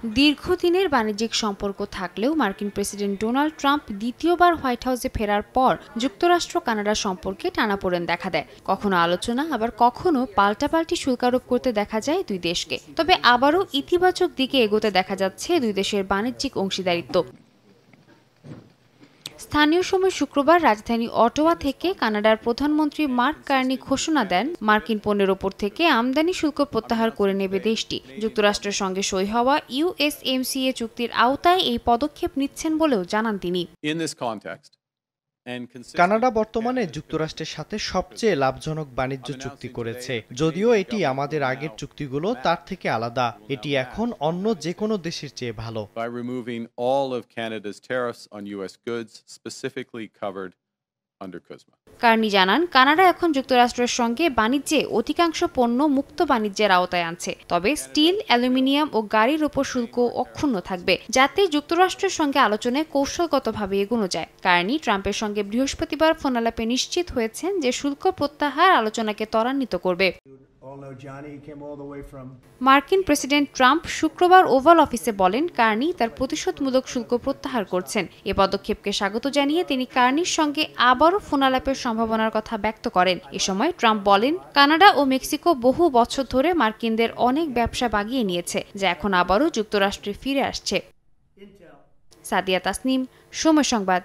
দীর্ঘদিনের বাণিজ্যিক সম্পর্ক থাকলেও মার্কিন প্রেসিডেন্ট ডোনাল্ড ট্রাম্প দ্বিতীয়বার হোয়াইট হাউসে ফেরার পর যুক্তরাষ্ট্র কানাডা সম্পর্কে টানাপোড়েন দেখা দেয়। কখনো আলোচনা, আবার কখনো পাল্টাপাল্টি শুল্ক আরোপ করতে দেখা যায় দুই দেশকে। তবে আবারও ইতিবাচক দিকে এগোতে দেখা যাচ্ছে দুই দেশের বাণিজ্যিক অংশীদারিত্ব। স্থানীয় সময় শুক্রবার রাজধানী অটোয়া থেকে কানাডার প্রধানমন্ত্রী মার্ক কার্নি ঘোষণা দেন, মার্কিন পণ্যের ওপর থেকে আমদানি শুল্ক প্রত্যাহার করে নেবে দেশটি। যুক্তরাষ্ট্রের সঙ্গে সই হওয়া USMCA চুক্তির আওতায় এই পদক্ষেপ নিচ্ছেন বলেও জানান তিনি। কানাডা বর্তমানে যুক্তরাষ্ট্রের সাথে সবচেয়ে লাভজনক বাণিজ্য চুক্তি করেছে। যদিও এটি আমাদের আগের চুক্তিগুলো তার থেকে আলাদা, এটি এখন অন্য যে কোনো দেশের চেয়ে ভালো। কার্নি জানান, কানাডা এখন যুক্তরাষ্ট্রের সঙ্গে বাণিজ্যে অধিকাংশ পণ্য মুক্ত বাণিজ্যের আওতায় আনছে। তবে স্টিল, অ্যালুমিনিয়াম ও গাড়ির ওপর শুল্ক অক্ষুণ্ণ থাকবে, যাতে যুক্তরাষ্ট্রের সঙ্গে আলোচনায় কৌশলগতভাবে এগোনো যায়। কার্নি ট্রাম্পের সঙ্গে বৃহস্পতিবার ফোনালাপে নিশ্চিত হয়েছেন যে শুল্ক প্রত্যাহার আলোচনাকে ত্বরান্বিত করবে। মার্কিন প্রেসিডেন্ট ট্রাম্প শুক্রবার ওভাল অফিসে বলেন, কার্নি তার প্রতিশোধমূলক শুল্ক প্রত্যাহার করছেন। এ পদক্ষেপকে স্বাগত জানিয়ে তিনি কার্নির সঙ্গে আবারও ফোনালাপের সম্ভাবনার কথা ব্যক্ত করেন। এ সময় ট্রাম্প বলেন, কানাডা ও মেক্সিকো বহু বছর ধরে মার্কিনদের অনেক ব্যবসা বাগিয়ে নিয়েছে, যা এখন আবারও যুক্তরাষ্ট্রে ফিরে আসছে। সাদিয়া তাসনিম, সময় সংবাদ।